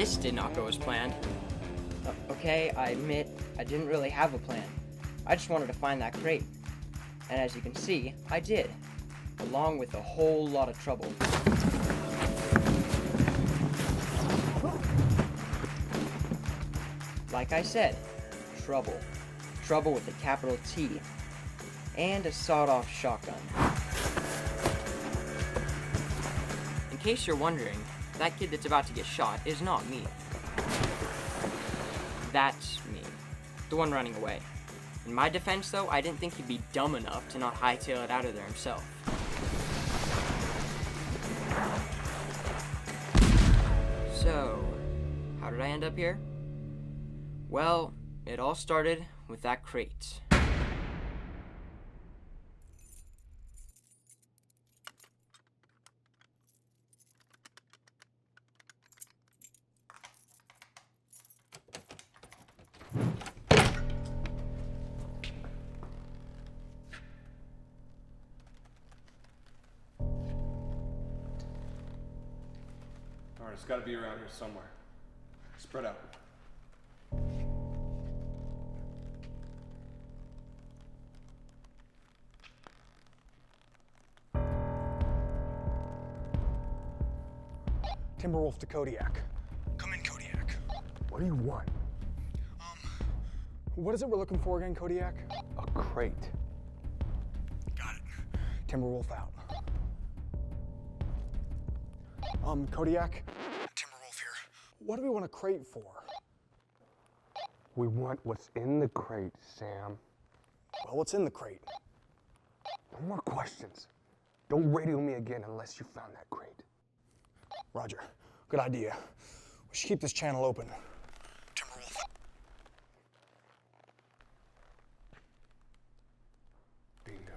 this did not go as planned. Okay, I admit I didn't really have a plan. I just wanted to find that crate. And as you can see, I did. Along with a whole lot of trouble. Like I said, trouble. Trouble with a capital T. And a sawed-off shotgun. In case you're wondering, that kid that's about to get shot is not me. That's me. The one running away. In my defense, though, I didn't think he'd be dumb enough to not hightail it out of there himself. So, how did I end up here? Well, it all started with that crate. Alright, it's gotta be around here somewhere. Spread out. Timberwolf to Kodiak. Come in, Kodiak. What do you want? What is it we're looking for again, Kodiak? A crate. Got it. Timberwolf out. Kodiak? Timberwolf here. What do we want a crate for? We want what's in the crate, Sam. Well, what's in the crate? No more questions. Don't radio me again unless you found that crate. Roger. Good idea. We should keep this channel open. Timberwolf. Bingo.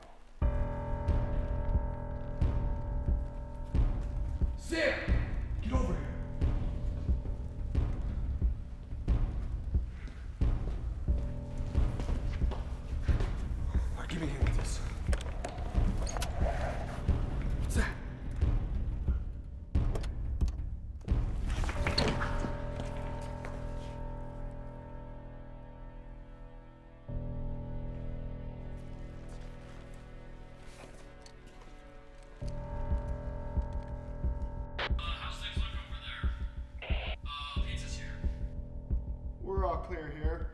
Sam! Get over here! Alright, give me a hand with this. What's that? How's things look over there? Pizza's here. We're all clear here.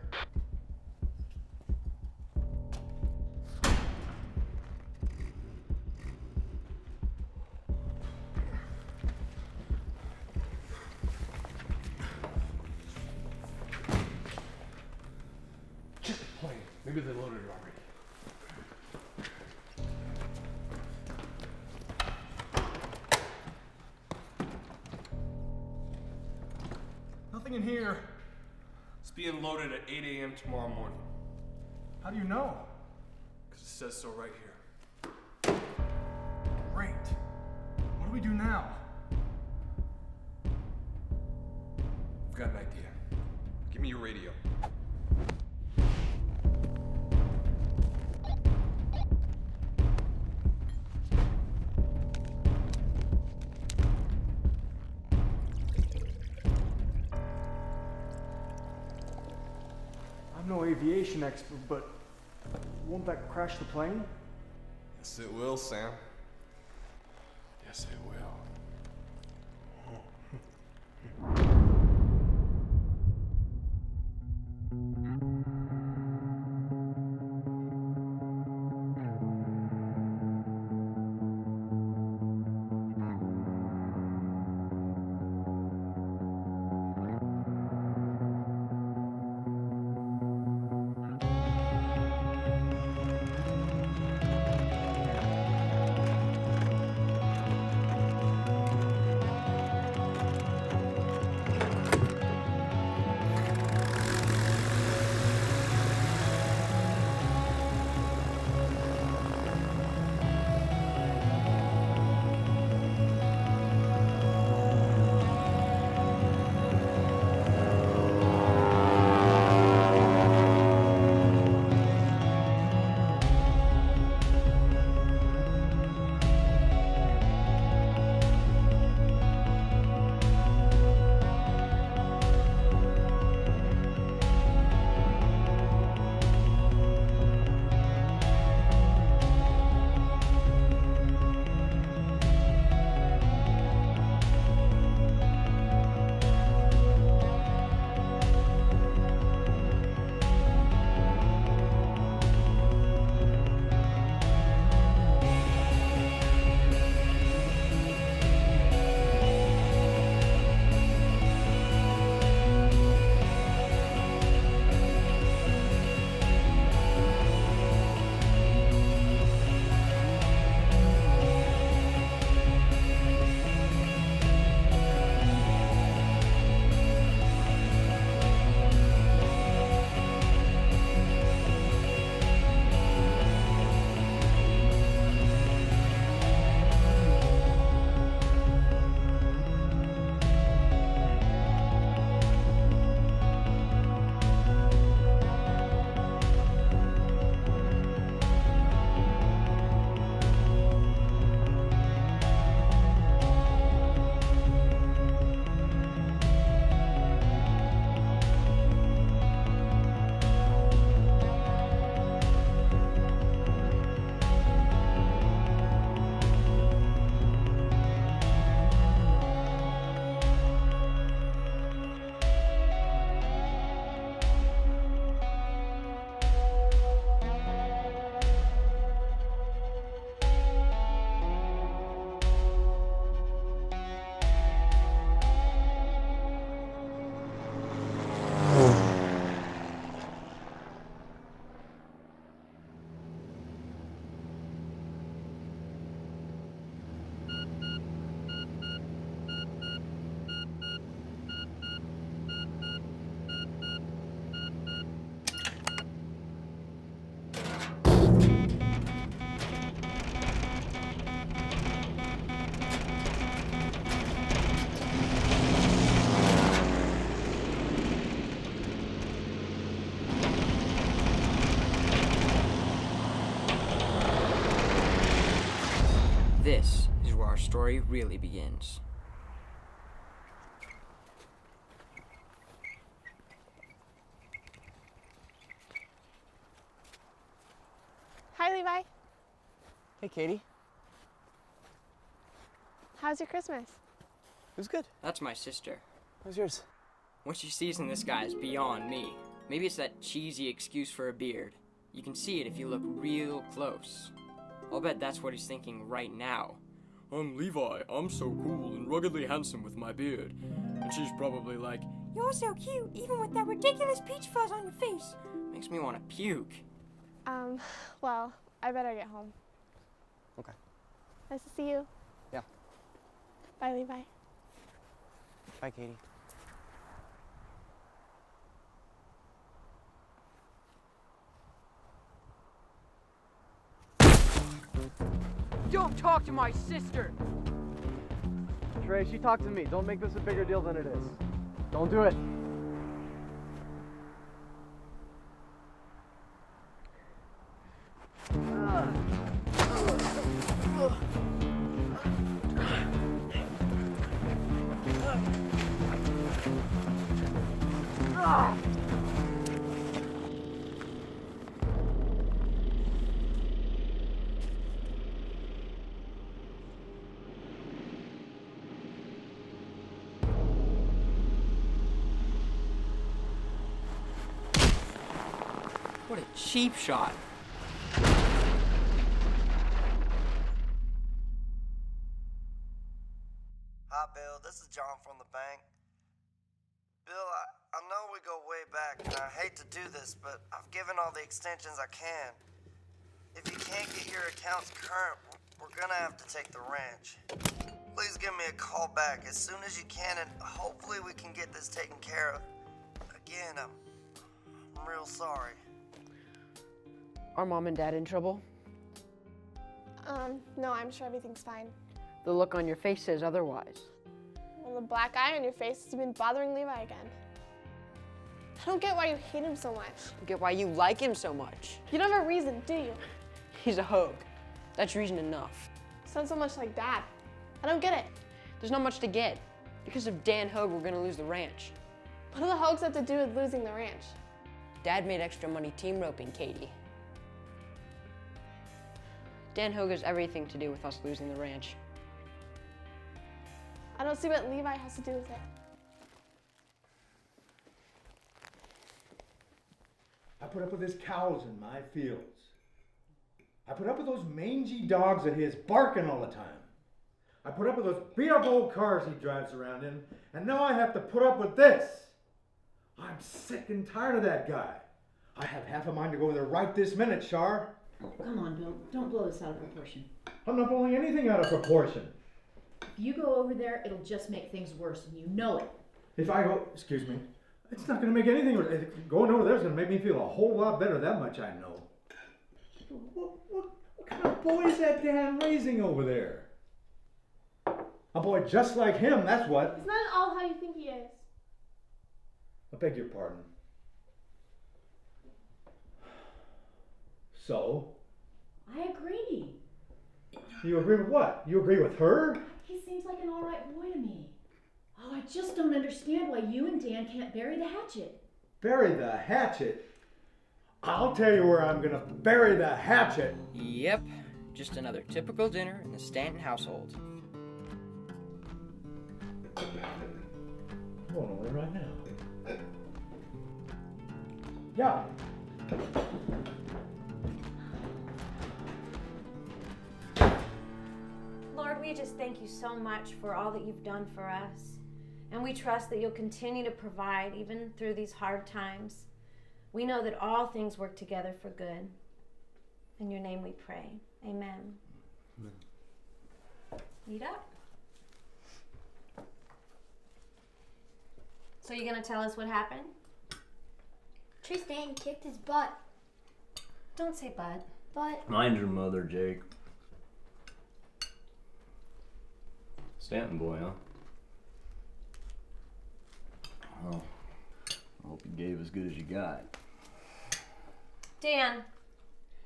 Check the plane. Maybe they loaded it already. Nothing in here. It's being loaded at 8 a.m. tomorrow morning. How do you know? Because it says so right here. Great. What do we do now? I've got an idea. Give me your radio. I'm no aviation expert, but won't that crash the plane? Yes, it will, Sam. Yes, it will. this is where our story really begins. Hi, Levi. Hey, Katie. How's your Christmas? It was good. That's my sister. How's yours? What she sees in this guy is beyond me. Maybe it's that cheesy excuse for a beard. You can see it if you look real close. I'll bet that's what he's thinking right now. I'm Levi. I'm so cool and ruggedly handsome with my beard. And she's probably like, you're so cute, even with that ridiculous peach fuzz on your face. Makes me want to puke. Well, I better get home. Okay. Nice to see you. Yeah. Bye, Levi. Bye, Katie. Don't talk to my sister! Trey, she talked to me. Don't make this a bigger deal than it is. Don't do it. What a cheap shot. Hi, Bill. This is John from the bank. Bill, I know we go way back, and I hate to do this, but I've given all the extensions I can. If you can't get your accounts current, we're gonna have to take the ranch. Please give me a call back as soon as you can, and hopefully we can get this taken care of. Again, I'm real sorry. Are Mom and Dad in trouble? No, I'm sure everything's fine. The look on your face says otherwise. Well, the black eye on your face has been bothering Levi again. I don't get why you hate him so much. I get why you like him so much. You don't have a reason, do you? He's a hogue. That's reason enough. Sounds so much like Dad. I don't get it. There's not much to get. Because of Dan Hogue, we're gonna lose the ranch. What do the hoax have to do with losing the ranch? Dad made extra money team roping Katie. Dan Hogue has everything to do with us losing the ranch. I don't see what Levi has to do with it. I put up with his cows in my fields. I put up with those mangy dogs of his barking all the time. I put up with those beat-up old cars he drives around in, and now I have to put up with this. I'm sick and tired of that guy. I have half a mind to go over there right this minute, Shar. Oh, come on, Bill. Don't blow this out of proportion. I'm not blowing anything out of proportion. If you go over there, it'll just make things worse, and you know it. If I go, excuse me, it's not going to make anything worse. Going over there is going to make me feel a whole lot better, that much I know. What kind of boy is that Dan raising over there? A boy just like him, that's what. He's not at all how you think he is. I beg your pardon. So? I agree. You agree with what? You agree with her? He seems like an all right boy to me. Oh, I just don't understand why you and Dan can't bury the hatchet. Bury the hatchet? I'll tell you where I'm gonna bury the hatchet. Yep, just another typical dinner in the Stanton household. I'm going over right now. Yeah. Lord, we just thank you so much for all that you've done for us. And we trust that you'll continue to provide even through these hard times. We know that all things work together for good. In your name we pray. Amen. Amen. Eat up. So you gonna tell us what happened? Tristan kicked his butt. Don't say butt. But Mind your mother, Jake. Stanton boy, huh? Well, I hope you gave as good as you got. Dan,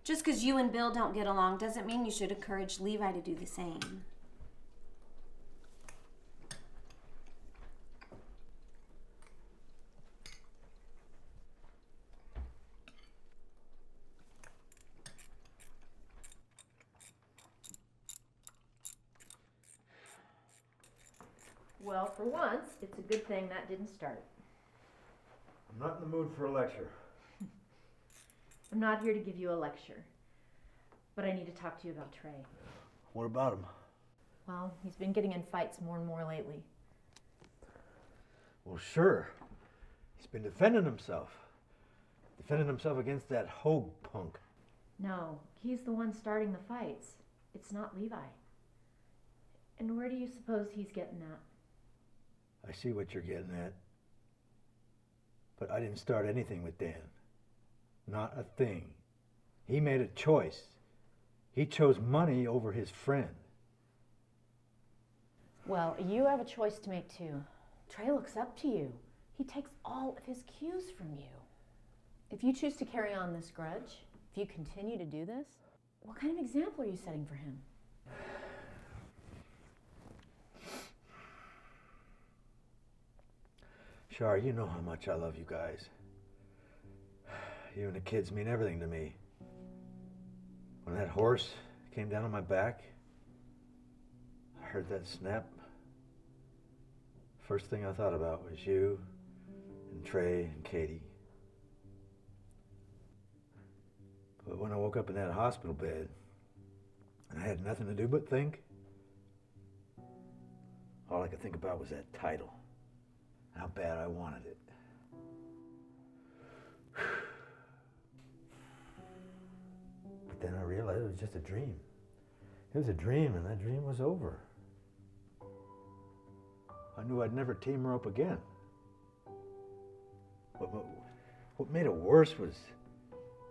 Just because you and Bill don't get along doesn't mean you should encourage Levi to do the same. Well, for once, it's a good thing that didn't start. I'm not in the mood for a lecture. I'm not here to give you a lecture, but I need to talk to you about Trey. What about him? Well, he's been getting in fights more and more lately. Well, sure. He's been defending himself. Defending himself against that Hogue punk. No, he's the one starting the fights. It's not Levi. And where do you suppose he's getting at? I see what you're getting at. But I didn't start anything with Dan. Not a thing. He made a choice. He chose money over his friend. Well, you have a choice to make too. Trey looks up to you. He takes all of his cues from you. If you choose to carry on this grudge, if you continue to do this, what kind of example are you setting for him? Shar, you know how much I love you guys. You and the kids mean everything to me. When that horse came down on my back, I heard that snap. First thing I thought about was you and Trey and Katie. But when I woke up in that hospital bed and I had nothing to do but think, all I could think about was that title. How bad I wanted it. But then I realized it was just a dream. It was a dream, and that dream was over. I knew I'd never team her up again. What made it worse was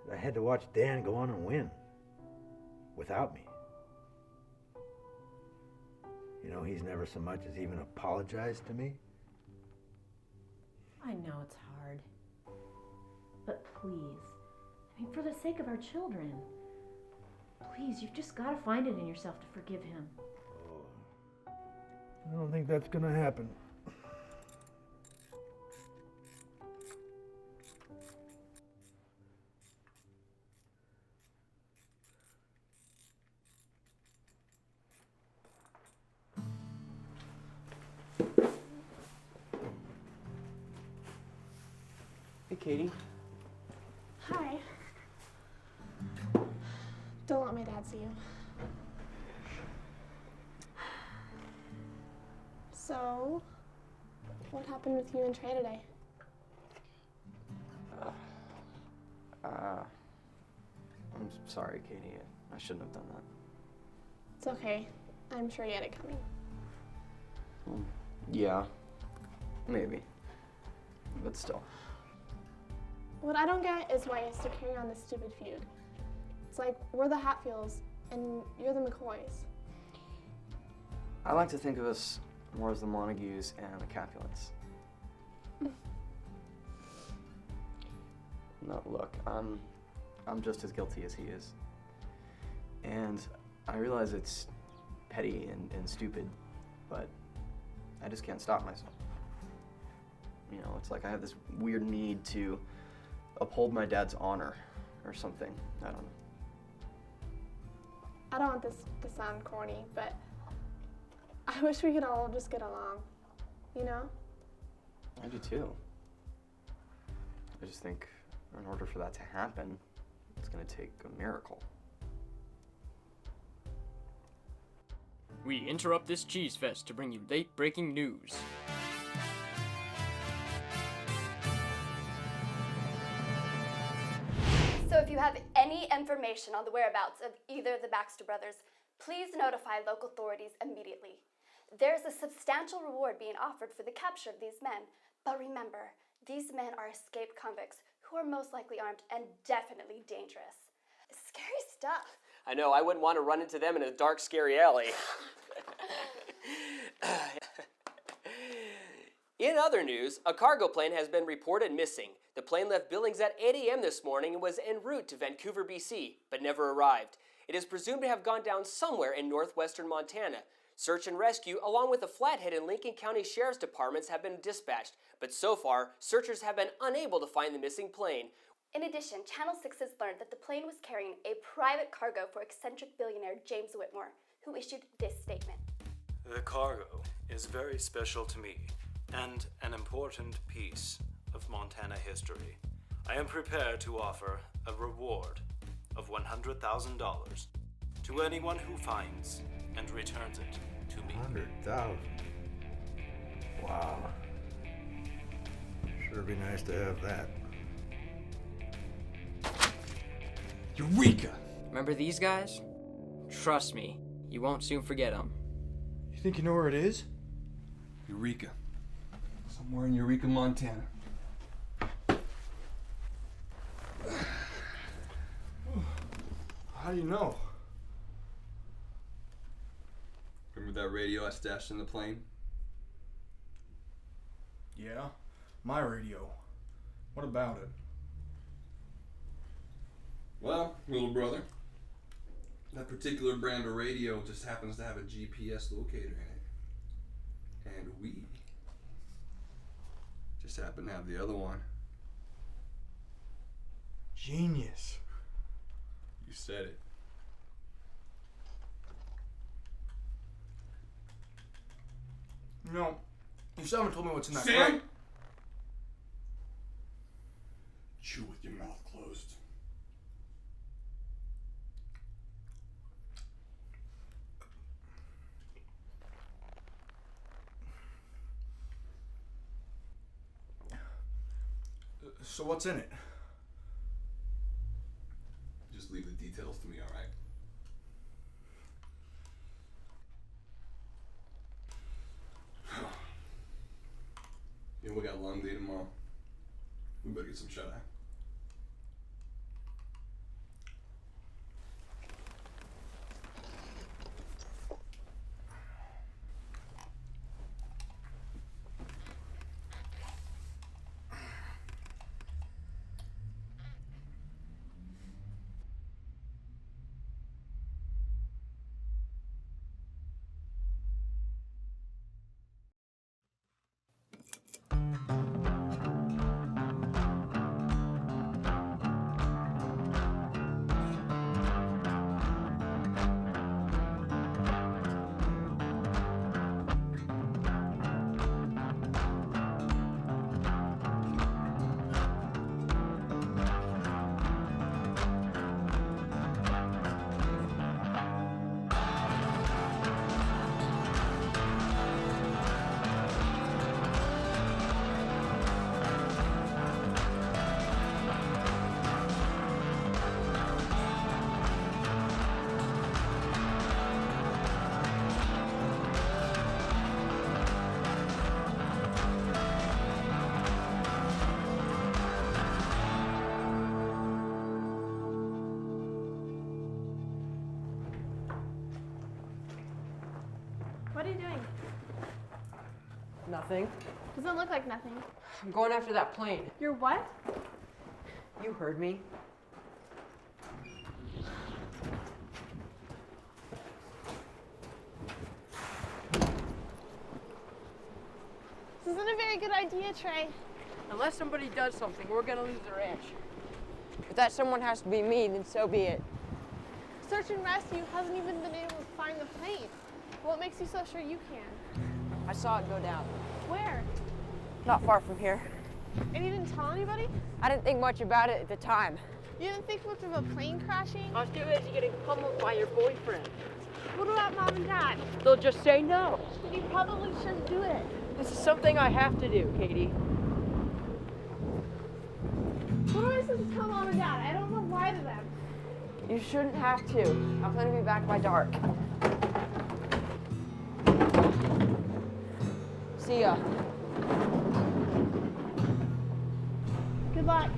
that I had to watch Dan go on and win without me. You know, he's never so much as even apologized to me. I know it's hard. But please, for the sake of our children, please, you've just got to find it in yourself to forgive him. I don't think that's gonna happen. Hey, Katie. Hi. Don't let my dad see you. So, what happened with you and Trey today? I'm sorry, Katie. I shouldn't have done that. It's okay. I'm sure you had it coming. Yeah, maybe. But still. What I don't get is why you have to carry on this stupid feud. It's like we're the Hatfields and you're the McCoys. I like to think of us more as the Montagues and the Capulets. No, look, I'm just as guilty as he is. And I realize it's petty and stupid, but I just can't stop myself. You know, it's like I have this weird need to uphold my dad's honor or something. I don't know. I don't want this to sound corny, but I wish we could all just get along, you know? I do too. I just think in order for that to happen, it's gonna take a miracle. We interrupt this cheese fest to bring you late-breaking news. So if you have any information on the whereabouts of either of the Baxter brothers, please notify local authorities immediately. There's a substantial reward being offered for the capture of these men, but remember, these men are escaped convicts who are most likely armed and definitely dangerous. Scary stuff. I know, I wouldn't want to run into them in a dark, scary alley. In other news, a cargo plane has been reported missing. The plane left Billings at 8 a.m. this morning and was en route to Vancouver, BC, but never arrived. It is presumed to have gone down somewhere in northwestern Montana. Search and rescue, along with the Flathead and Lincoln County Sheriff's Departments, have been dispatched, but so far, searchers have been unable to find the missing plane. In addition, Channel 6 has learned that the plane was carrying a private cargo for eccentric billionaire James Whitmore, who issued this statement. The cargo is very special to me and an important piece of Montana history. I am prepared to offer a reward of $100,000 to anyone who finds and returns it to me. 100,000. Wow. Sure be nice to have that. Eureka! Remember these guys? Trust me, you won't soon forget them. You think you know where it is? Eureka. Somewhere in Eureka, Montana. How do you know? Remember that radio I stashed in the plane? Yeah, my radio. What about it? Well, little brother, that particular brand of radio just happens to have a GPS locator in it. And we just happen to have the other one. Genius. You said it. No, you still haven't told me what's in that Sam! crate. Chew with your mouth closed. So what's in it? Just leave the details to me, alright? You know, we got a long day tomorrow. We better get some shut-eye. What are you doing? Nothing. Doesn't look like nothing. I'm going after that plane. You're what? You heard me. This isn't a very good idea, Trey. Unless somebody does something, we're gonna lose the ranch. If that someone has to be me, then so be it. Search and rescue hasn't even been able to find the plane. What makes you so sure you can? I saw it go down. Where? Not far from here. And you didn't tell anybody? I didn't think much about it at the time. You didn't think much of a plane crashing? I was too busy getting pummeled by your boyfriend. What about Mom and Dad? They'll just say no. You probably shouldn't do it. This is something I have to do, Katie. What am I supposed to tell Mom and Dad? I don't want to lie to them. You shouldn't have to. I plan to be back by dark. See ya. Good luck.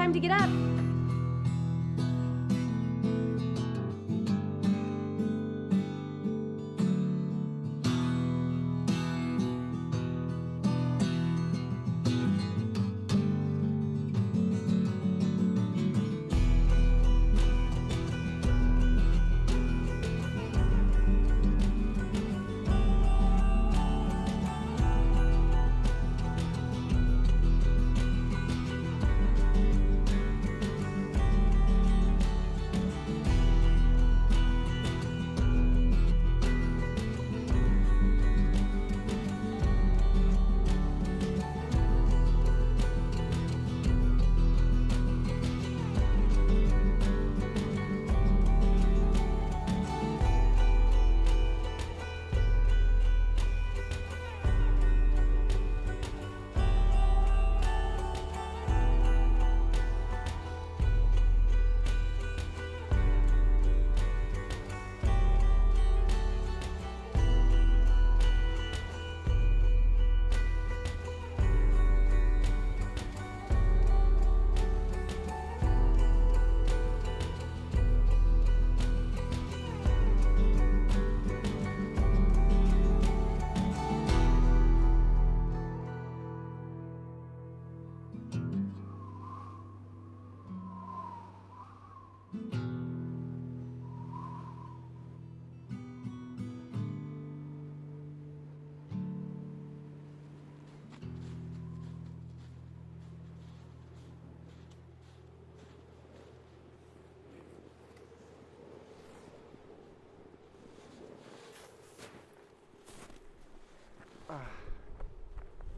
time to get up.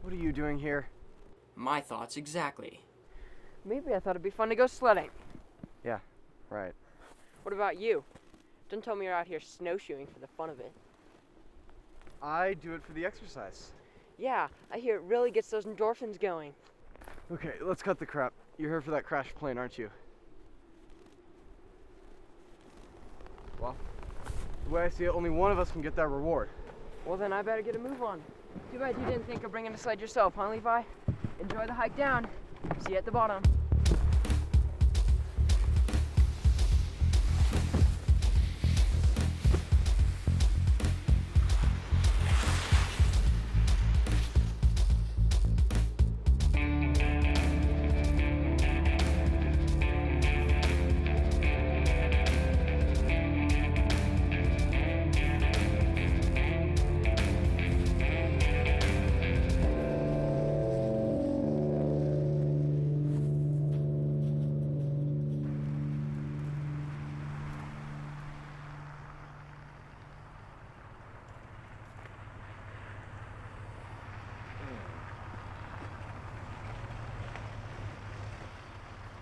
What are you doing here? My thoughts exactly. Maybe I thought it'd be fun to go sledding. Yeah, right. What about you? Don't tell me you're out here snowshoeing for the fun of it. I do it for the exercise. Yeah, I hear it really gets those endorphins going. Okay, let's cut the crap. You're here for that crashed plane, aren't you? Well, the way I see it, only one of us can get that reward. Well, then I better get a move on. Too bad you didn't think of bringing a sled yourself, huh, Levi? Enjoy the hike down. See you at the bottom.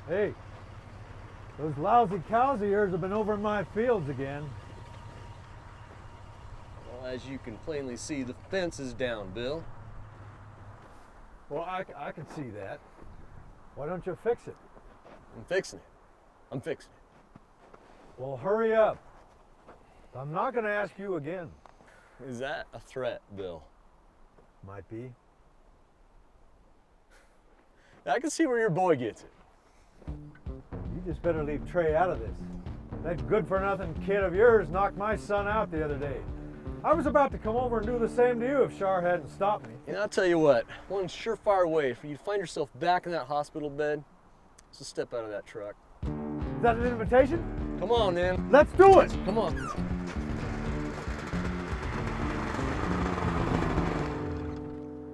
Hey, those lousy cows of yours have been over in my fields again. Well, as you can plainly see, the fence is down, Bill. Well, I can see that. Why don't you fix it? I'm fixing it. I'm fixing it. Well, hurry up. I'm not going to ask you again. Is that a threat, Bill? Might be. I can see where your boy gets it. You just better leave Trey out of this. That good-for-nothing kid of yours knocked my son out the other day. I was about to come over and do the same to you if Shar hadn't stopped me. And I'll tell you what, one surefire way for you to find yourself back in that hospital bed is to step out of that truck. Is that an invitation? Come on, man. Let's do it! Come on.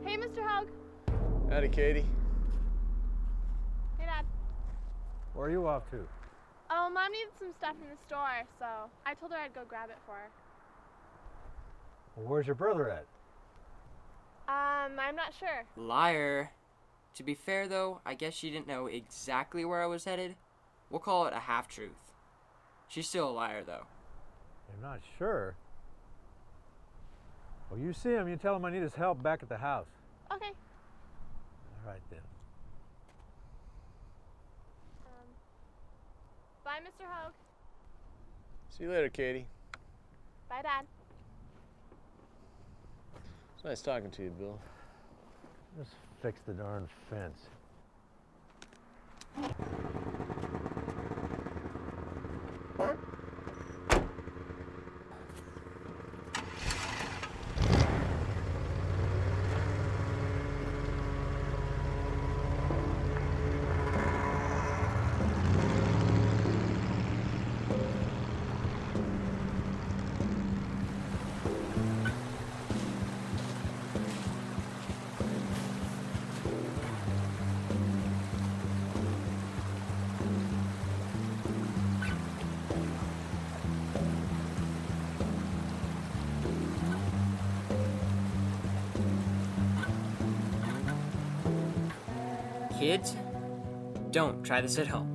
Hey, Mr. Hug. Howdy, Katie. Hey, Dad. Where are you off to? Oh, Mom needed some stuff in the store, so I told her I'd go grab it for her. Well, where's your brother at? I'm not sure. Liar. To be fair, though, I guess she didn't know exactly where I was headed. We'll call it a half-truth. She's still a liar, though. You're not sure? Well, you see him, you tell him I need his help back at the house. Okay. All right, then. Bye, Mr. Hogue. See you later, Katie. Bye, Dad. It's nice talking to you, Bill. Just fix the darn fence. Kids, don't try this at home.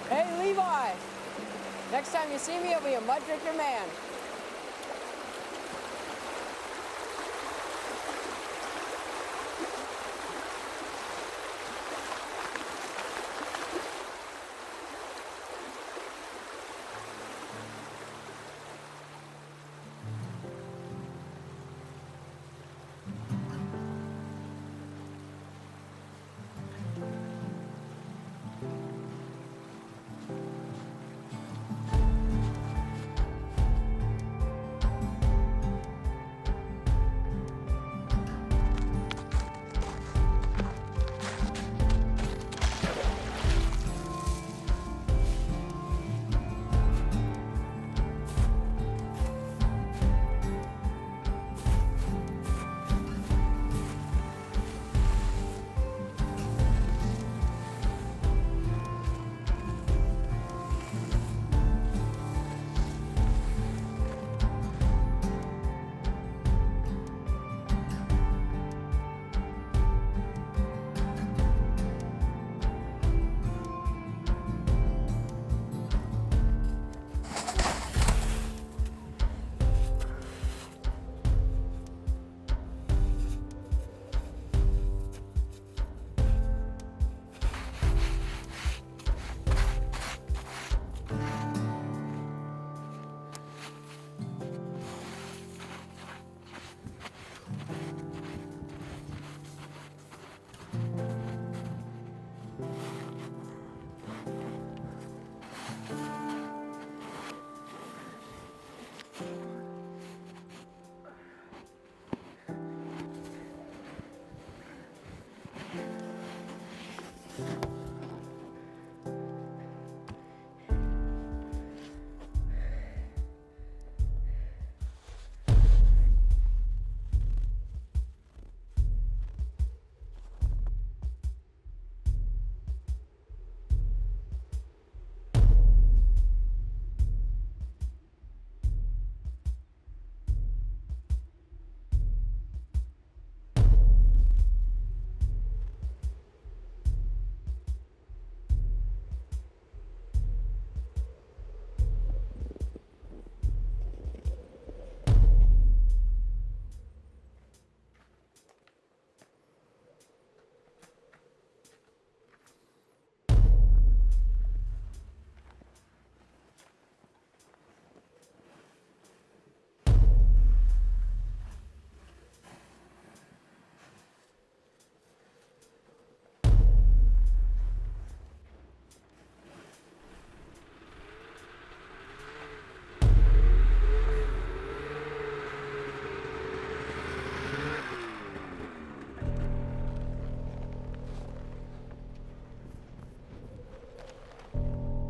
Hey, Levi! Next time you see me, I'll be a mud drinker man.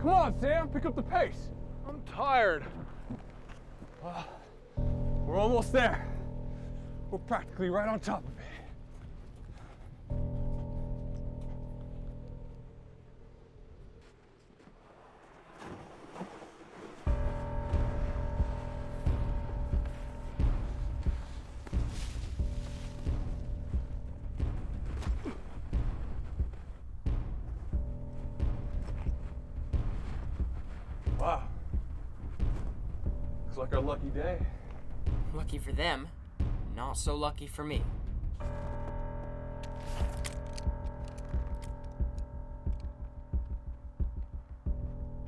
Come on, Sam, pick up the pace. I'm tired. We're almost there. We're practically right on top of it. like our lucky day. Lucky for them, not so lucky for me.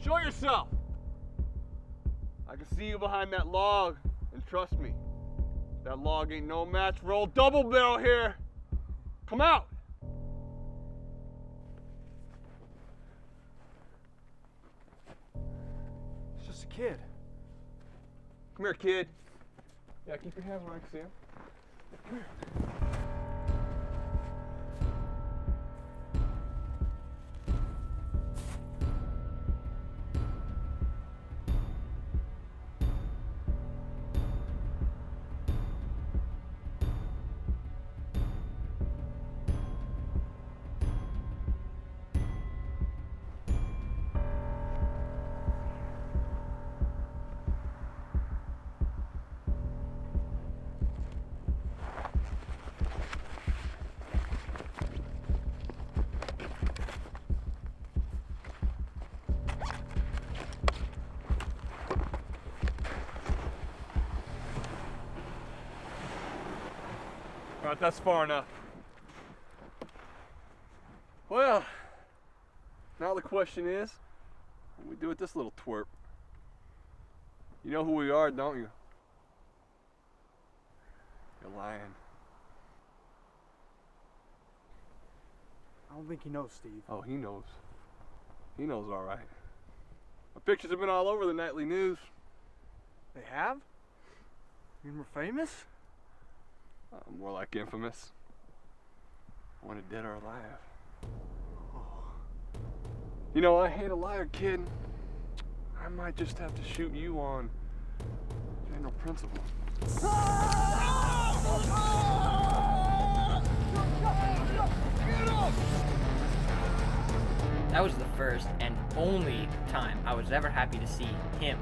Show yourself! I can see you behind that log, and trust me, that log ain't no match for old Double Barrel here. Come out! It's just a kid. Come here, kid. Yeah, keep your hands where I can see him. Come here. All right, that's far enough. Well, now the question is, what do we do with this little twerp? You know who we are, don't you? You're lying. I don't think he knows, Steve. Oh, he knows. He knows all right. My pictures have been all over the nightly news. They have? You mean we're famous? More like infamous. Wanted dead or alive. Oh. You know, I hate a liar, kid. I might just have to shoot you on general principle. That was the first and only time I was ever happy to see him.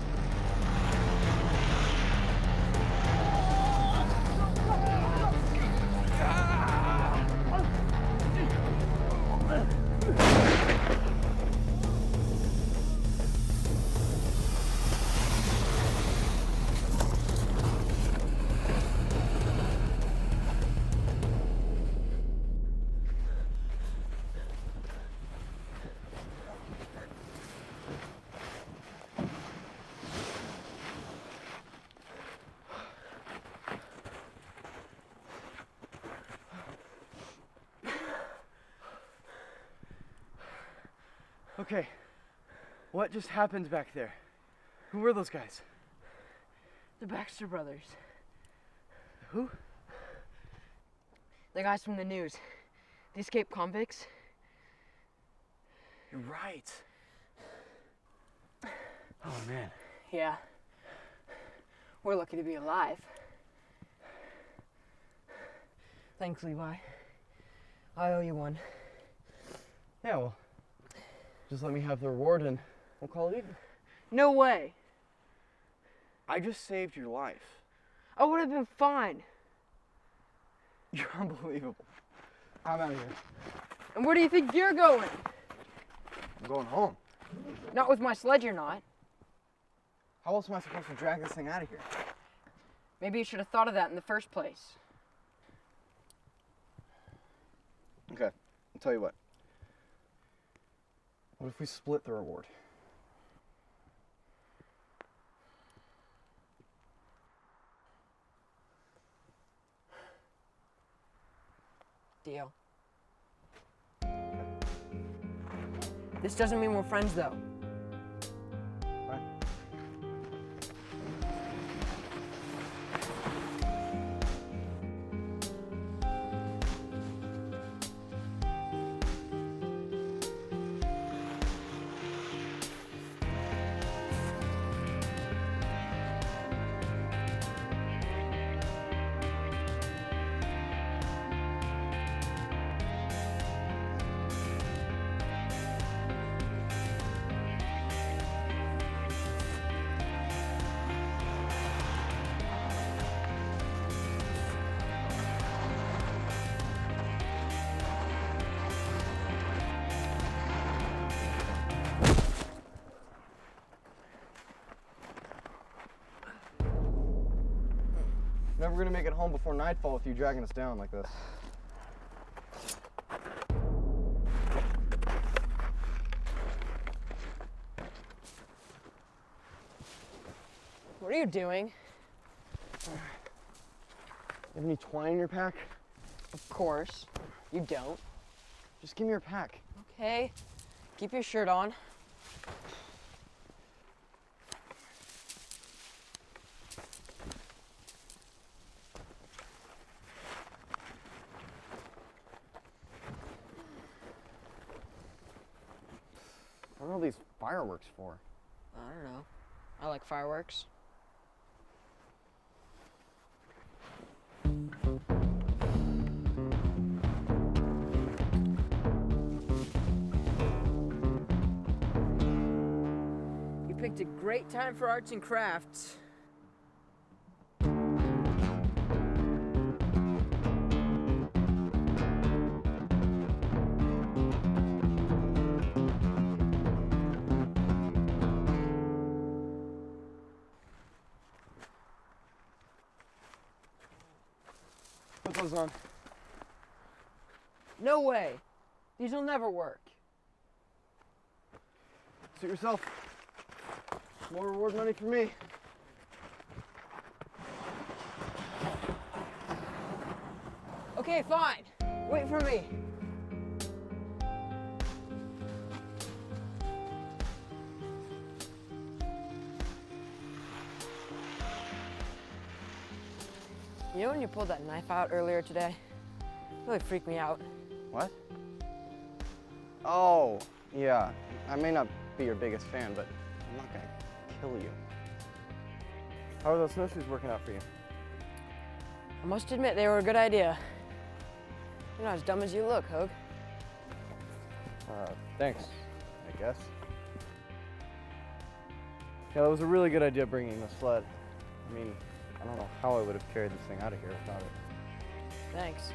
Okay, what just happened back there? Who were those guys? The Baxter brothers. Who? The guys from the news. The escaped convicts. You're right. Oh, man. Yeah. We're lucky to be alive. Thanks, Levi. I owe you one. Yeah, well, just let me have the reward and we'll call it even. No way. I just saved your life. I would have been fine. You're unbelievable. I'm out of here. And where do you think you're going? I'm going home. Not with my sled, you're not. How else am I supposed to drag this thing out of here? Maybe you should have thought of that in the first place. Okay, I'll tell you what. What if we split the reward? Deal. This doesn't mean we're friends, though. Never gonna make it home before nightfall with you dragging us down like this. What are you doing? You have any twine in your pack? Of course. You don't. Just give me your pack. Okay. Keep your shirt on. What are all these fireworks for? I don't know. I like fireworks. You picked a great time for arts and crafts. Put those on. No way. These will never work. Suit yourself. More reward money for me. Okay, fine. Wait for me. You know when you pulled that knife out earlier today? It really freaked me out. What? Oh, yeah. I may not be your biggest fan, but I'm not gonna kill you. How are those snowshoes working out for you? I must admit they were a good idea. You're not as dumb as you look, Hogue. Thanks, I guess. Yeah, that was a really good idea bringing the sled. I mean, I don't know how I would have carried this thing out of here without it. Thanks.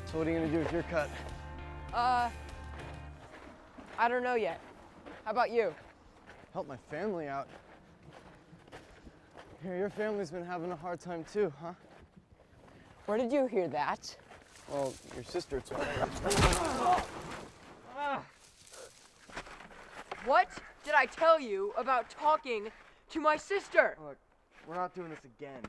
So what are you gonna do with your cut? I don't know yet. How about you? Help my family out. Here, your family's been having a hard time too, huh? Where did you hear that? Well, your sister told me. What did I tell you about talking to my sister? Look, we're not doing this again.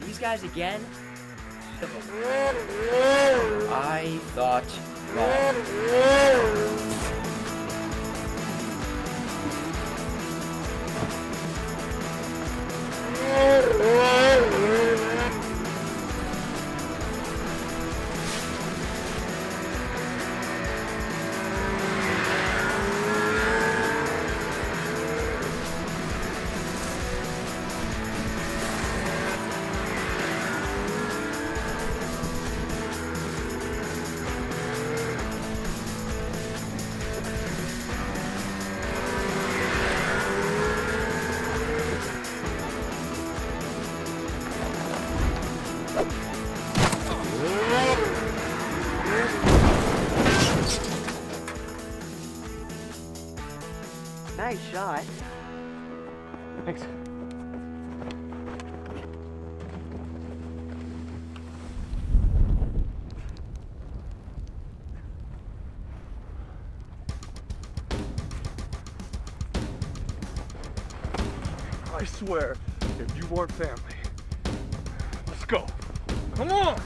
These guys again? I thought wrong. Nice shot. Thanks. I swear, if you want family, let's go. Come on!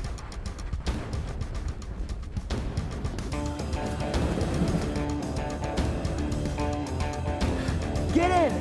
Get in!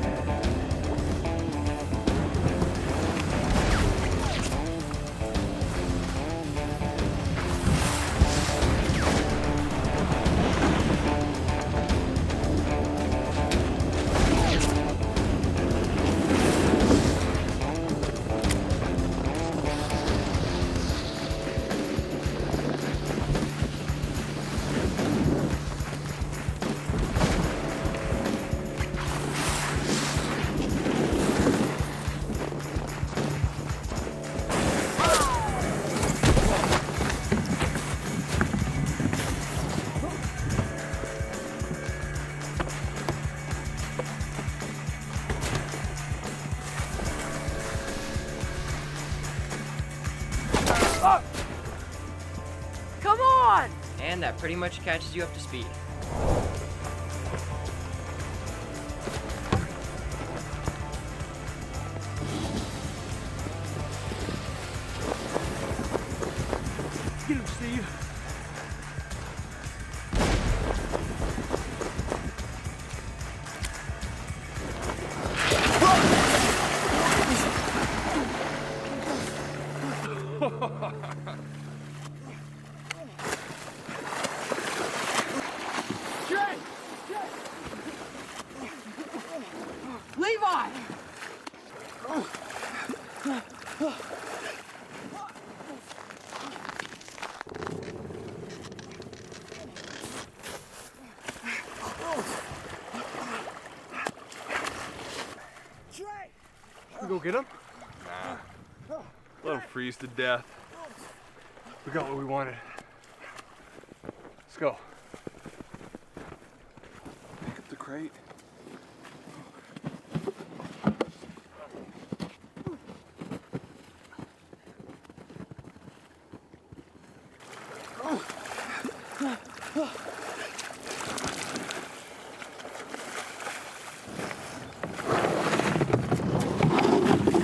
plan that pretty much catches you up to speed. Get him, Steve. Levi! We go get him? Nah. Let him freeze to death. We got what we wanted. Let's go. Pick up the crate.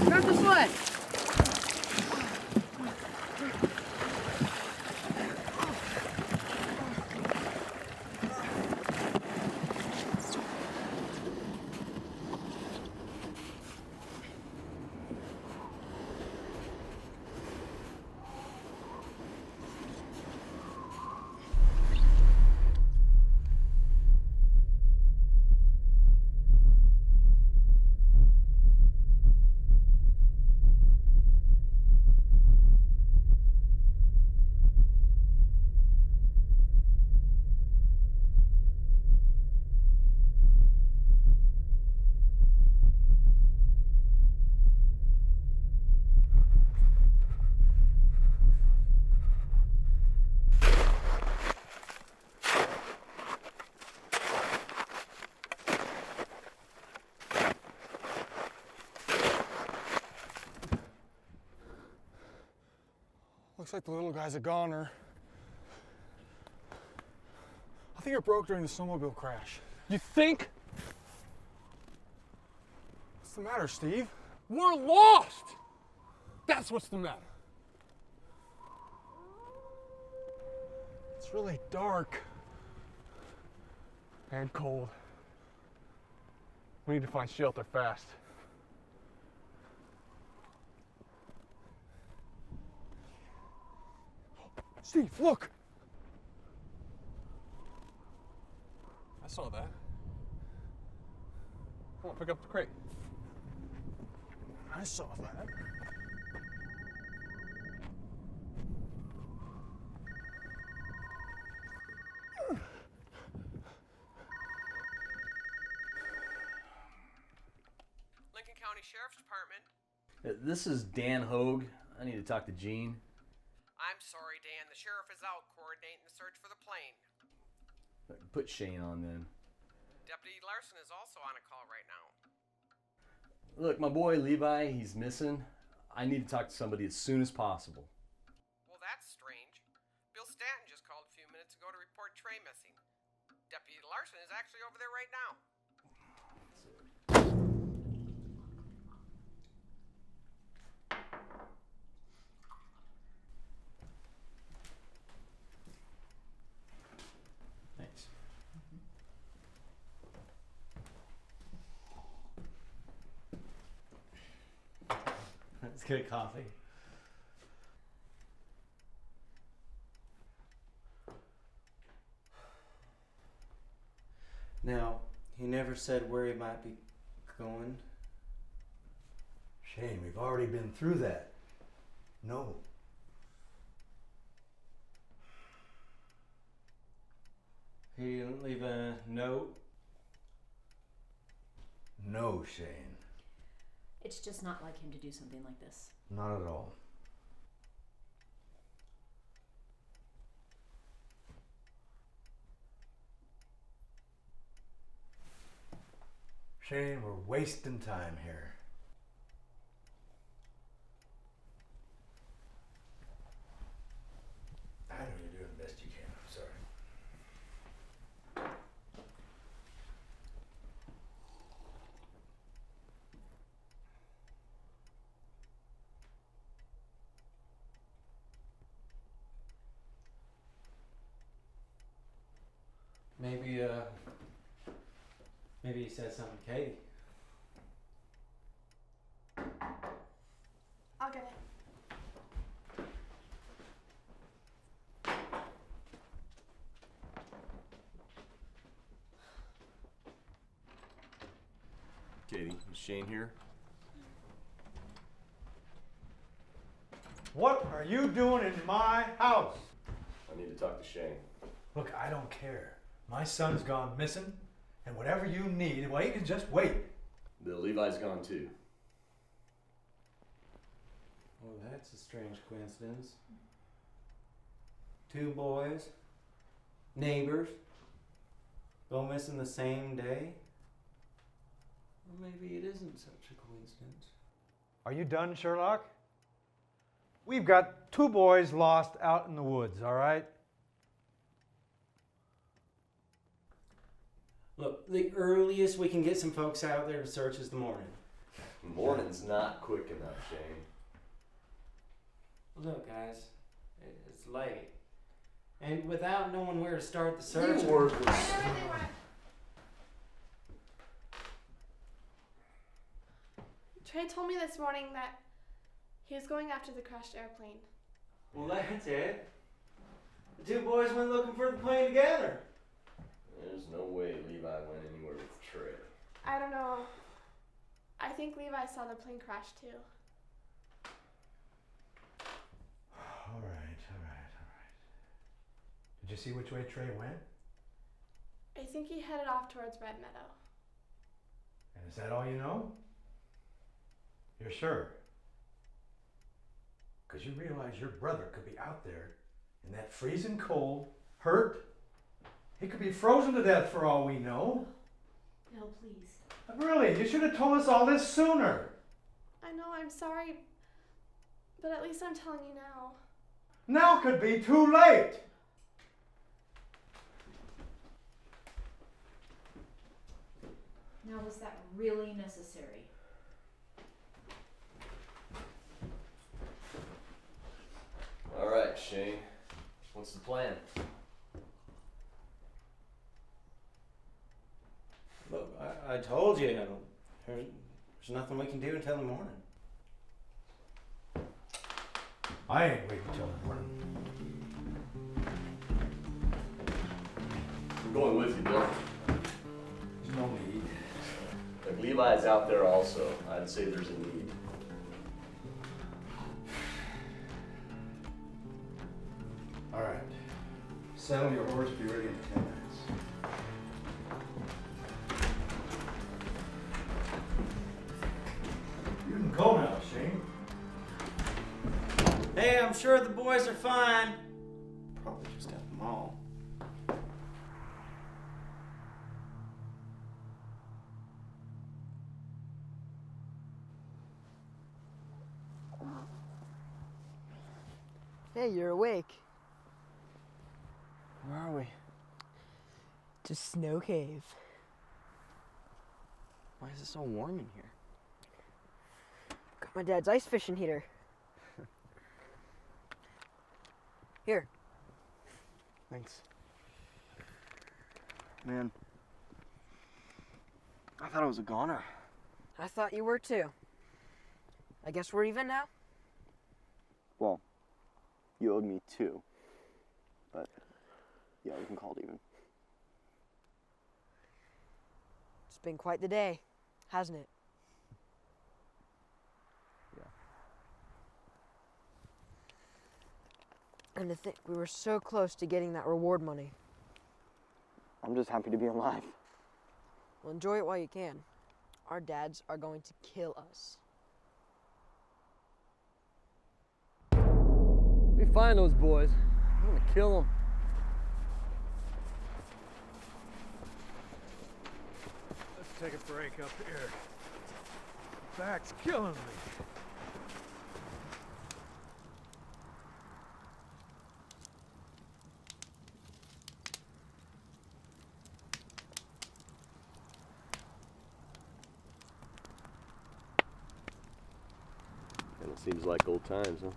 Grab the sled! Looks like the little guy's a goner. I think it broke during the snowmobile crash. You think? What's the matter, Steve? We're lost! That's what's the matter. It's really dark. And cold. We need to find shelter fast. Steve, look! I saw that. Come on, pick up the crate. I saw that. Lincoln County Sheriff's Department. This is Dan Hogue. I need to talk to Gene. I'm sorry, Dan. The sheriff is out coordinating the search for the plane. Put Shane on then. Deputy Larson is also on a call right now. Look, my boy Levi, he's missing. I need to talk to somebody as soon as possible. Well, that's strange. Bill Stanton just called a few minutes ago to report Trey missing. Deputy Larson is actually over there right now. Thanks. Let's get a coffee. Now, he never said where he might be going. Shane, we've already been through that. No. He didn't leave a note? No, Shane. It's just not like him to do something like this. Not at all. Shane, we're wasting time here. I know you're doing the best you can. I'm sorry. Maybe he said something to Katie. I'll get it. Katie, is Shane here? What are you doing in my house? I need to talk to Shane. Look, I don't care. My son's gone missing, and whatever you need, well, you can just wait. Bill Levi's gone too. Well, that's a strange coincidence. 2 boys, neighbors, go missing the same day. Well, maybe it isn't such a coincidence. Are you done, Sherlock? We've got 2 boys lost out in the woods, all right? Look, the earliest we can get some folks out there to search is the morning. Morning's not quick enough, Shane. Look, guys, it's late. And without knowing where to start the search... You worthless. Trey told me this morning that he was going after the crashed airplane. Well, that's it. The 2 boys went looking for the plane together. There's no way Levi went anywhere with Trey. I don't know. I think Levi saw the plane crash too. All right. Did you see which way Trey went? I think he headed off towards Red Meadow. And is that all you know? You're sure? Because you realize your brother could be out there in that freezing cold, hurt. He could be frozen to death for all we know. Bill, please. Really, you should have told us all this sooner. I know, I'm sorry, but at least I'm telling you now. Now could be too late. Now, was that really necessary? All right, Shane. What's the plan? Look, I told you, there's nothing we can do until the morning. I ain't waiting till the morning. I'm going with you, Bill. There's no need. If Levi's out there also, I'd say there's a need. All right. Saddle your horse, be ready in 10 minutes. You can go now, Shane. Hey, I'm sure the boys are fine. Probably just at the mall. Hey, you're awake. Where are we? Just Snow Cave. Why is it so warm in here? Got my dad's ice fishing heater. Here. Thanks. Man, I thought I was a goner. I thought you were too. I guess we're even now? Well, you owed me 2. But, yeah, we can call it even. It's been quite the day, hasn't it? Yeah. And to think we were so close to getting that reward money. I'm just happy to be alive. Well, enjoy it while you can. Our dads are going to kill us. We find those boys. I'm gonna kill them. Let's take a break up here. Back's killing me. And it seems like old times, huh?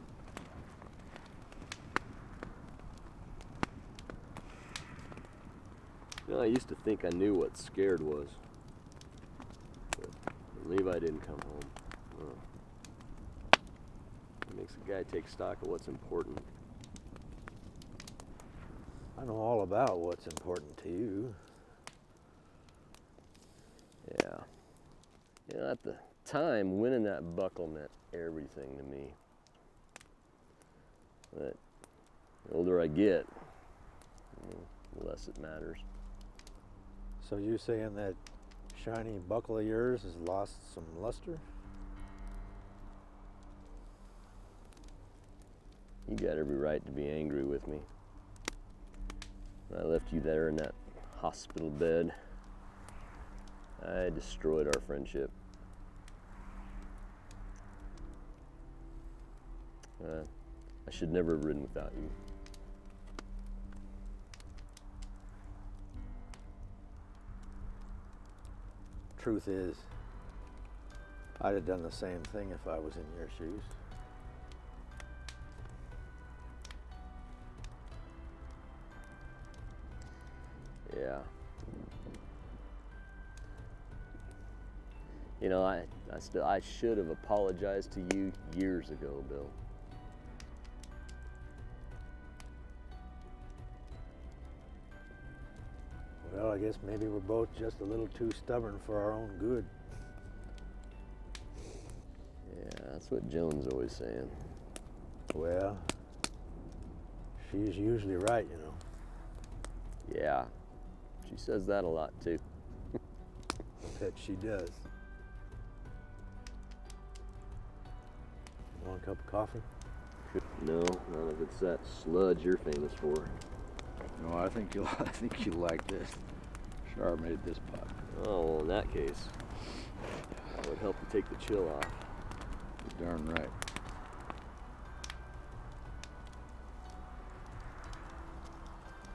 You know, I used to think I knew what scared was. Levi didn't come home. Well, it makes a guy take stock of what's important. I know all about what's important to you. Yeah. You know, at the time, winning that buckle meant everything to me. But the older I get, the less it matters. So you saying that shiny buckle of yours has lost some luster? You got every right to be angry with me. When I left you there in that hospital bed, I destroyed our friendship. I should never have ridden without you. Truth is, I'd have done the same thing if I was in your shoes. Yeah. You know, I should have apologized to you years ago, Bill. Well, I guess maybe we're both just a little too stubborn for our own good. Yeah, that's what Joan's always saying. Well, she's usually right, you know. Yeah, she says that a lot too. I bet she does. Want a cup of coffee? No, none of it's that sludge you're famous for. No, I think you'll like this. Char made this pot. Oh, well, in that case, that would help to take the chill off. You're darn right.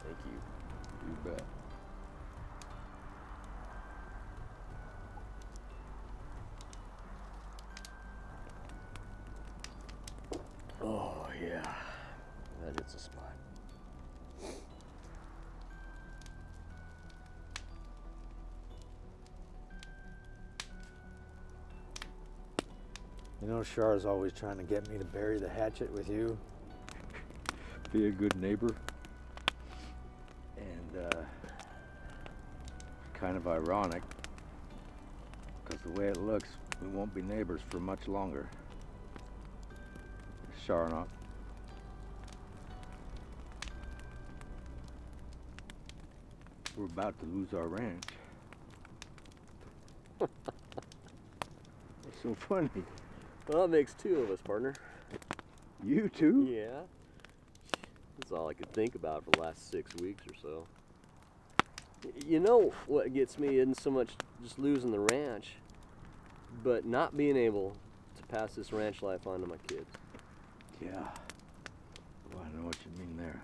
Thank you. You bet. Oh, yeah. That hits a spot. You know, Char's always trying to get me to bury the hatchet with you. Be a good neighbor. And, kind of ironic, because the way it looks, we won't be neighbors for much longer. Char and I. We're about to lose our ranch. What's so funny? Well, that makes two of us, partner. You too? Yeah. That's all I could think about for the last 6 weeks or so. You know what gets me isn't so much just losing the ranch, but not being able to pass this ranch life on to my kids. Yeah. Well, I know what you mean there.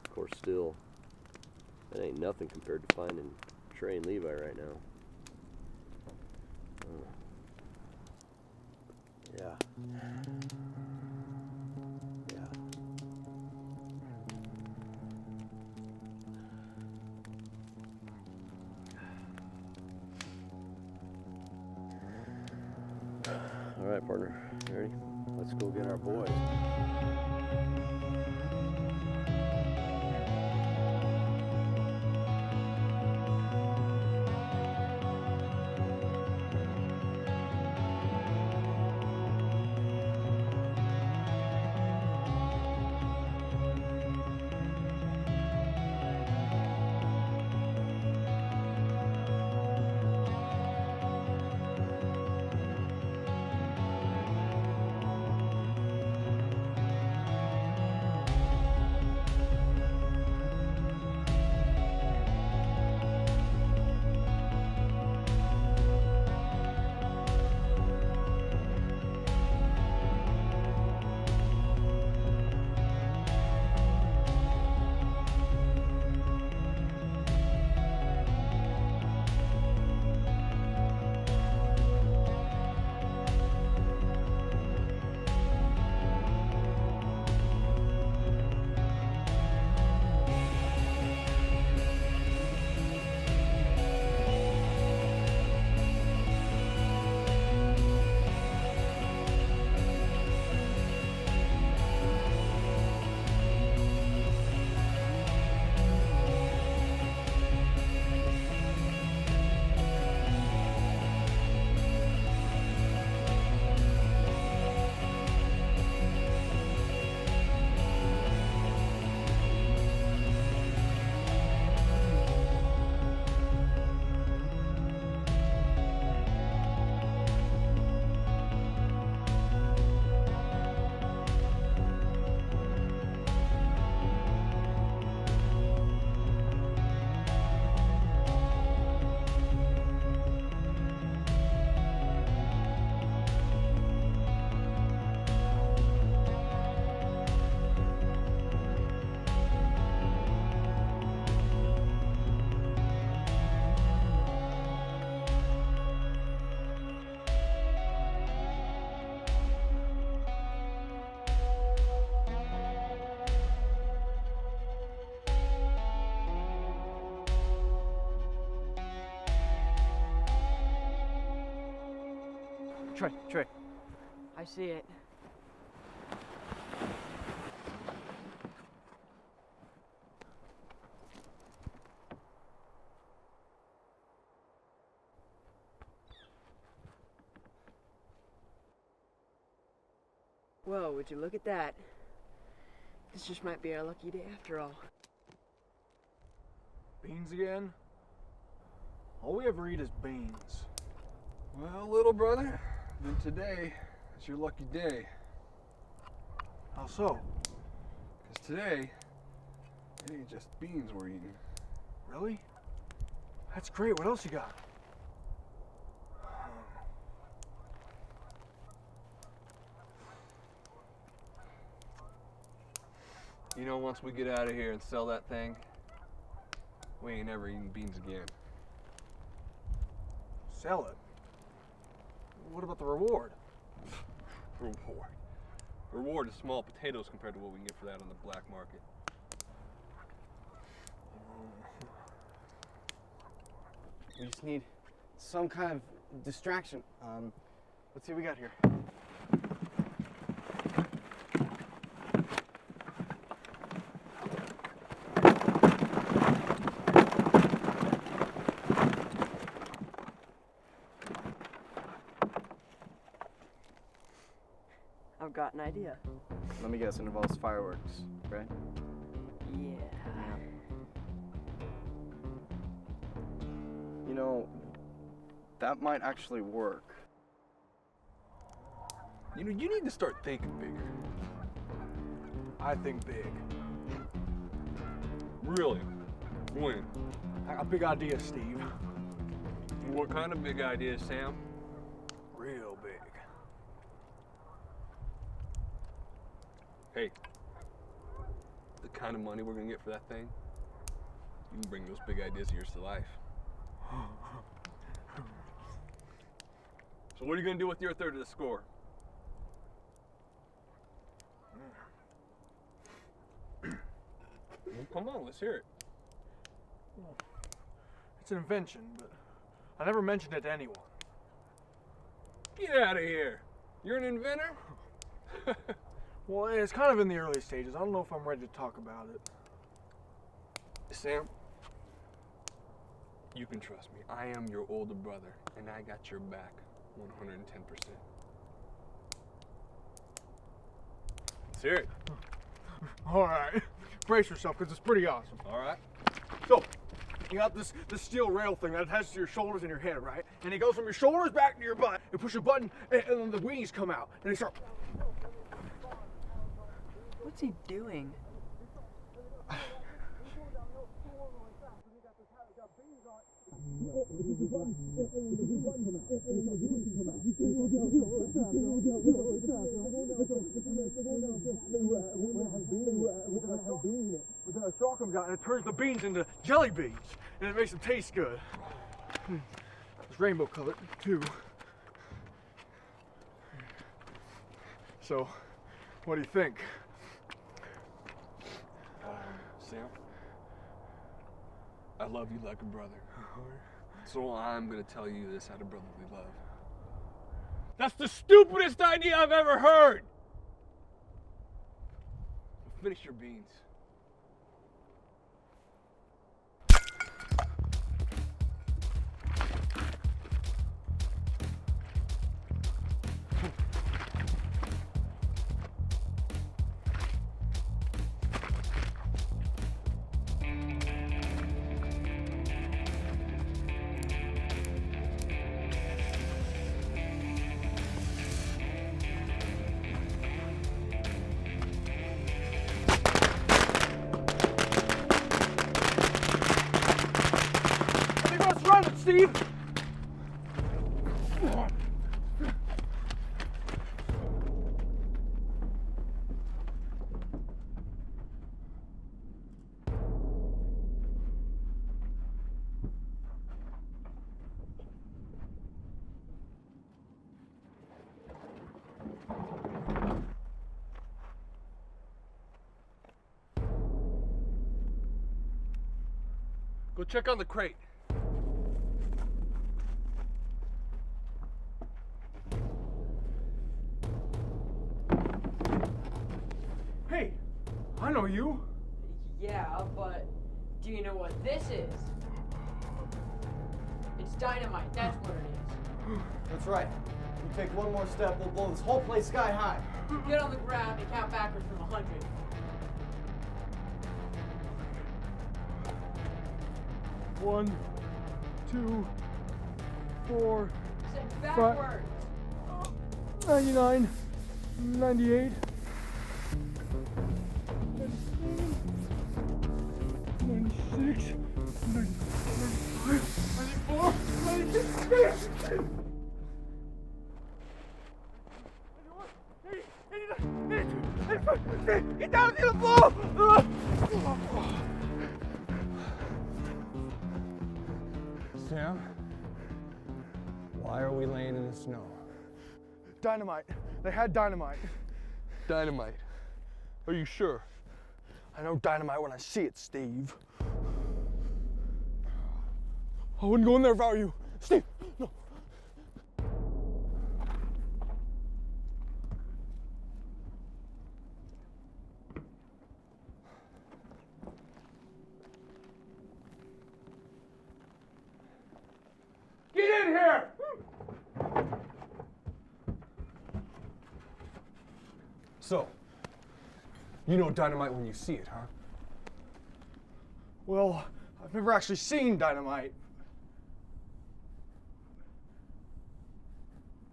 Of course, still, that ain't nothing compared to finding Trey and Levi right now. Yeah. Yeah. All right, partner. You ready? Let's go get our boys. Trey. I see it. Whoa, would you look at that? This just might be our lucky day after all. Beans again? All we ever eat is beans. Well, little brother, then today is your lucky day. How so? Because today, it ain't just beans we're eating. Really? That's great. What else you got? You know, once we get out of here and sell that thing, we ain't ever eating beans again. Sell it? What about the reward? Reward? Reward is small potatoes compared to what we can get for that on the black market. We just need some kind of distraction. Let's see what we got here. I've got an idea. Let me guess, it involves fireworks, right? Yeah. You know, that might actually work. You know, you need to start thinking bigger. I think big. Really? When? I got big ideas, Steve. What kind of big ideas, Sam? Real big. Hey, the kind of money we're gonna get for that thing, you can bring those big ideas of yours to life. So what are you gonna do with your third of the score? Well, come on, let's hear it. It's an invention, but I never mentioned it to anyone. Get out of here. You're an inventor? Well, it's kind of in the early stages. I don't know if I'm ready to talk about it. Sam, you can trust me. I am your older brother, and I got your back 110%. Let's hear it. All right. Brace yourself, because it's pretty awesome. All right. So, you got this steel rail thing that attaches to your shoulders and your head, right? And it goes from your shoulders back to your butt. You push a button, and then the wings come out, and they start... What's he doing? But then a straw comes out and it turns the beans into jelly beans, and it makes them taste good. It's rainbow colored too. So, what do you think? Sam, I love you like a brother. So I'm gonna tell you this out of brotherly love. That's the stupidest idea I've ever heard! Finish your beans. Steve! Go check on the crate. know you. Yeah, but do you know what this is? It's dynamite, that's what it is. That's right. You take one more step, we'll blow this whole place sky high. Get on the ground and count backwards from 100. 1, 2, 4, Say 5, backwards. 99, 98, 96, 95, 94, 96, 98, get down to the floor! Sam, why are we laying in the snow? Dynamite. They had dynamite. Dynamite. Are you sure? I know dynamite when I see it, Steve. I wouldn't go in there if I were you. Steve, no. Get in here! So, you know dynamite when you see it, huh? Well, I've never actually seen dynamite.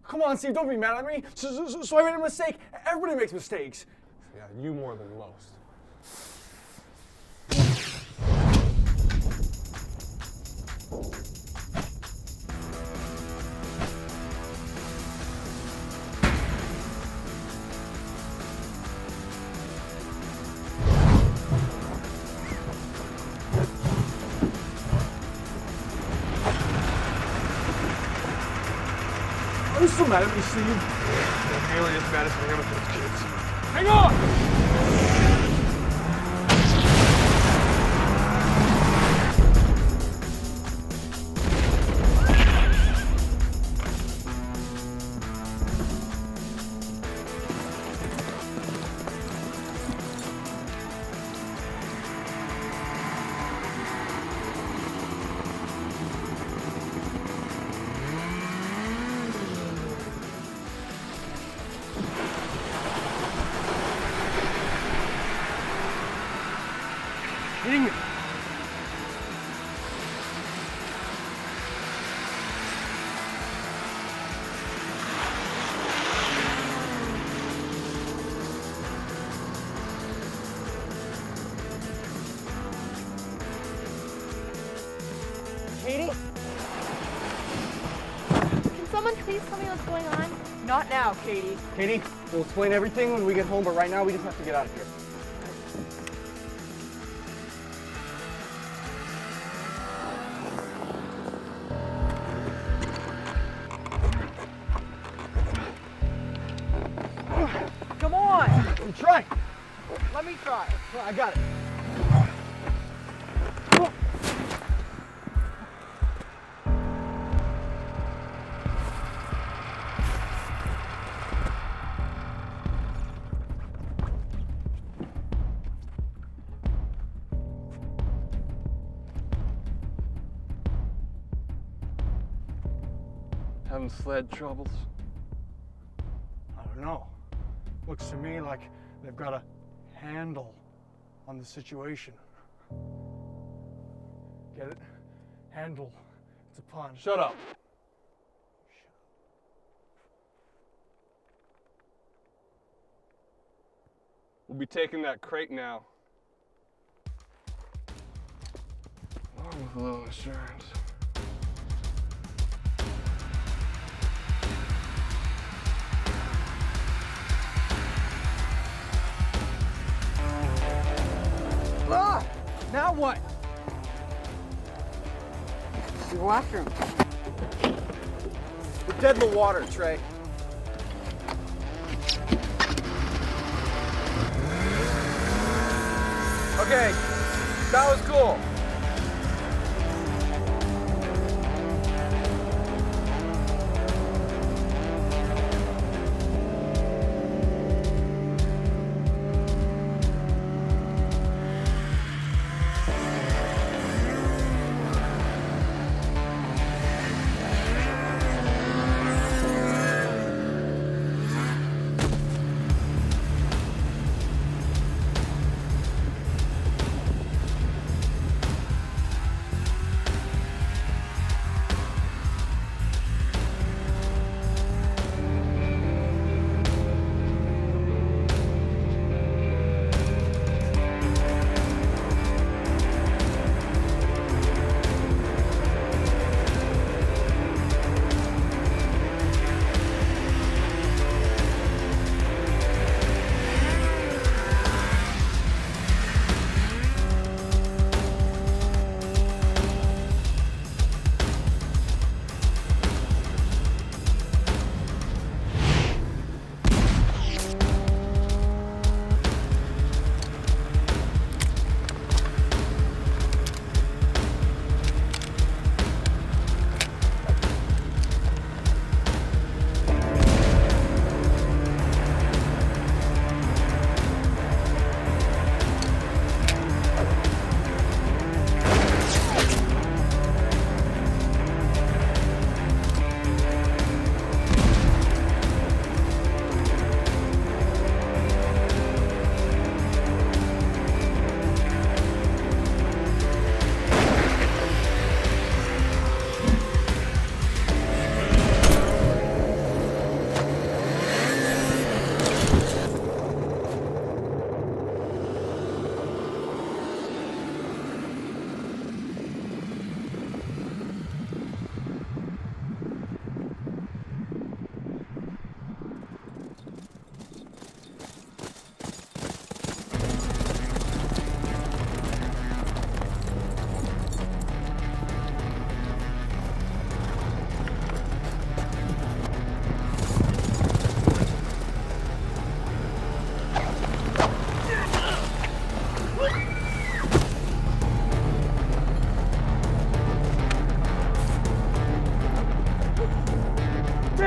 Come on, Steve, don't be mad at me. So I made a mistake. Everybody makes mistakes. Yeah, you more than most. Are you so mad at me, Steve? I'm nearly as bad as I am with those kids. Hang on! Dang it! Katie? Can someone please tell me what's going on? Not now, Katie. Katie, we'll explain everything when we get home, but right now we just have to get out of here. Come on! I'm trying. Let me try. I got it. Having sled troubles? I don't know. Looks to me like they've got a handle on the situation. Get it? Handle. It's a pun. Shut up. We'll be taking that crate now. Along with a little insurance. Ah! Now what? The washroom. We're dead in the water, Trey. Okay, that was cool.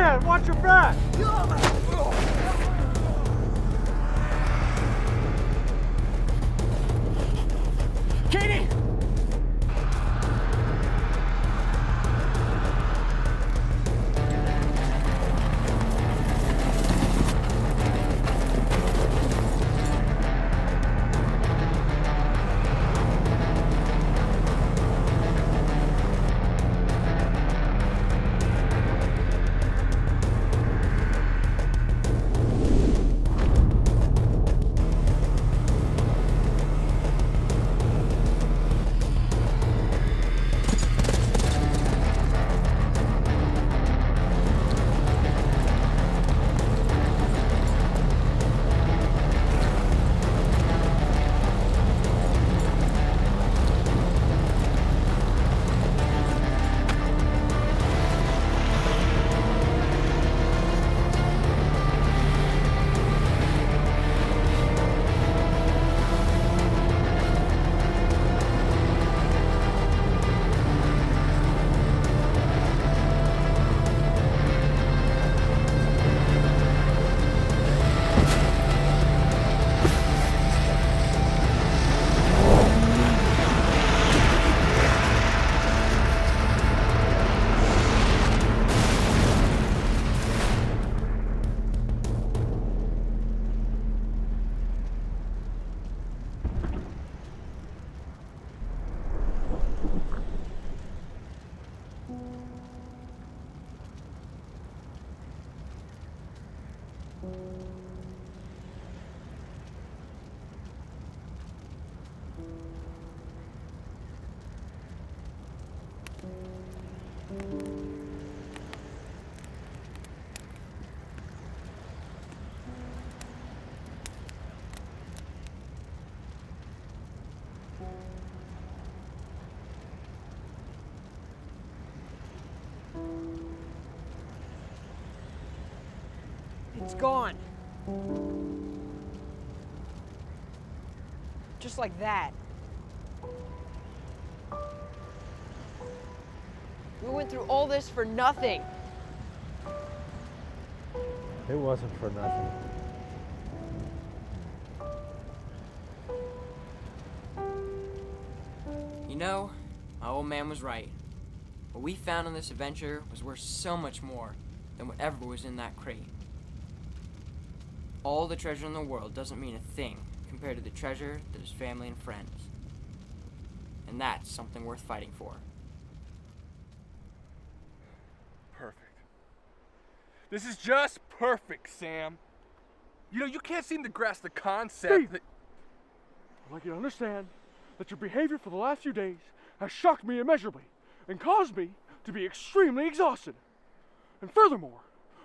man, watch your back! Katie! It's gone. Just like that. We went through all this for nothing. It wasn't for nothing. You know, my old man was right. What we found on this adventure was worth so much more than whatever was in that crate. All the treasure in the world doesn't mean a thing compared to the treasure that is family and friends. And that's something worth fighting for. Perfect. This is just perfect, Sam. You know, you can't seem to grasp the concept Steve, that... I'd like you to understand that your behavior for the last few days has shocked me immeasurably and caused me to be extremely exhausted. And furthermore,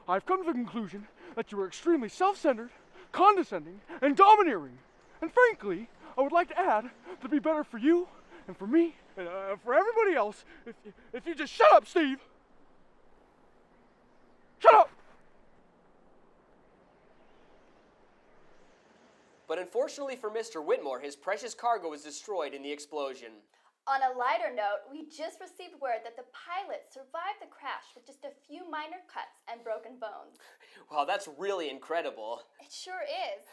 I've come to the conclusion that you are extremely self-centered, condescending, and domineering. And frankly, I would like to add that it'd be better for you and for me and for everybody else if you just shut up, Steve. Shut up! But unfortunately for Mr. Whitmore, his precious cargo was destroyed in the explosion. On a lighter note, we just received word that the pilot survived the crash with just a few minor cuts and broken bones. Wow, that's really incredible. It sure is.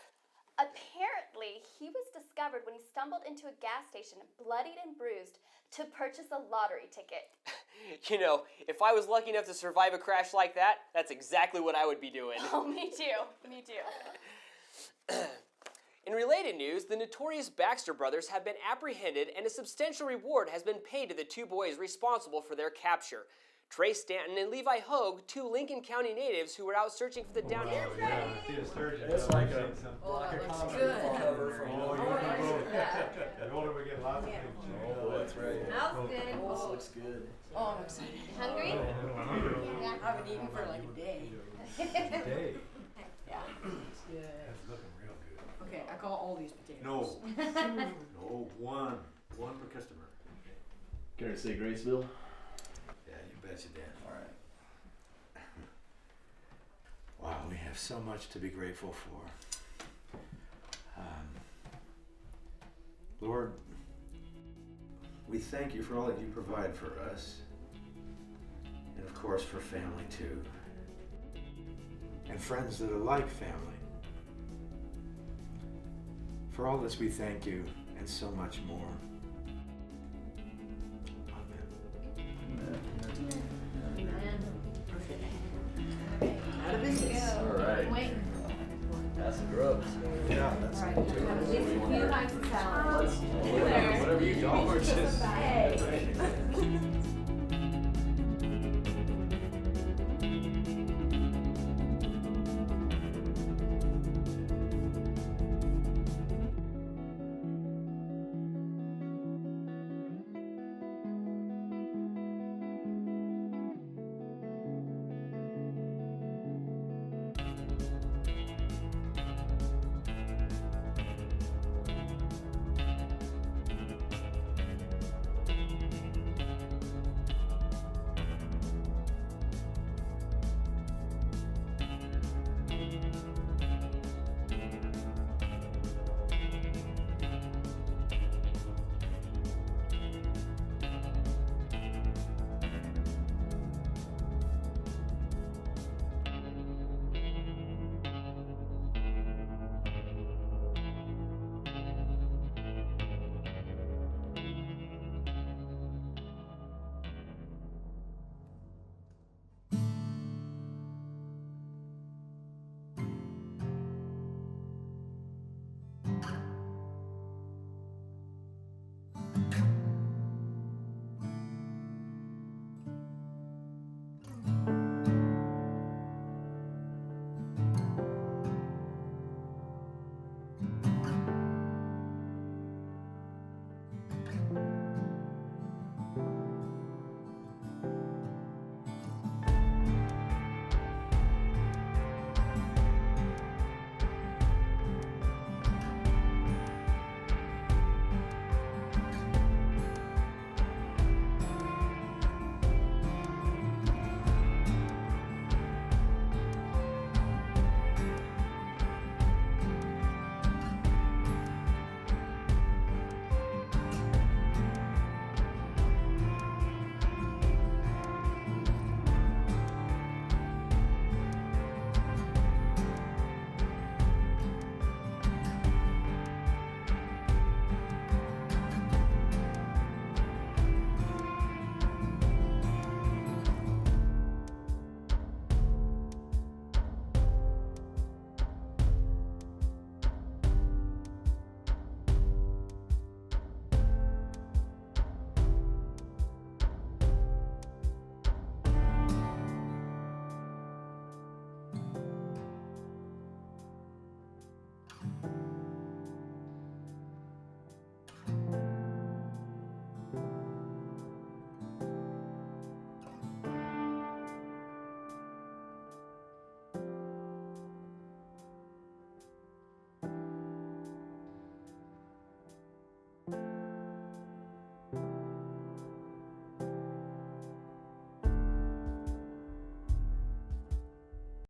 Apparently, he was discovered when he stumbled into a gas station, bloodied and bruised, to purchase a lottery ticket. You know, if I was lucky enough to survive a crash like that, that's exactly what I would be doing. Oh, me too. Me too. In related news, the notorious Baxter brothers have been apprehended and a substantial reward has been paid to the two boys responsible for their capture. Trey Stanton and Levi Hogue, two Lincoln County natives who were out searching for the down... It's like a block of comic cover from the older we get, lots of things. Oh, that's right. Smells good. This looks good. Oh, I'm excited. Hungry? Yeah. I haven't eaten for like a day. Day? Yeah. It's good. That's looking real good. Okay, I call all these potatoes. No. No, one. One per customer. Care to say grace, Bill? Yeah, you betcha, Dan. All right. Wow, we have so much to be grateful for. Lord, we thank you for all that you provide for us, and of course for family too. and friends that are like family. For all this, we thank you, and so much more.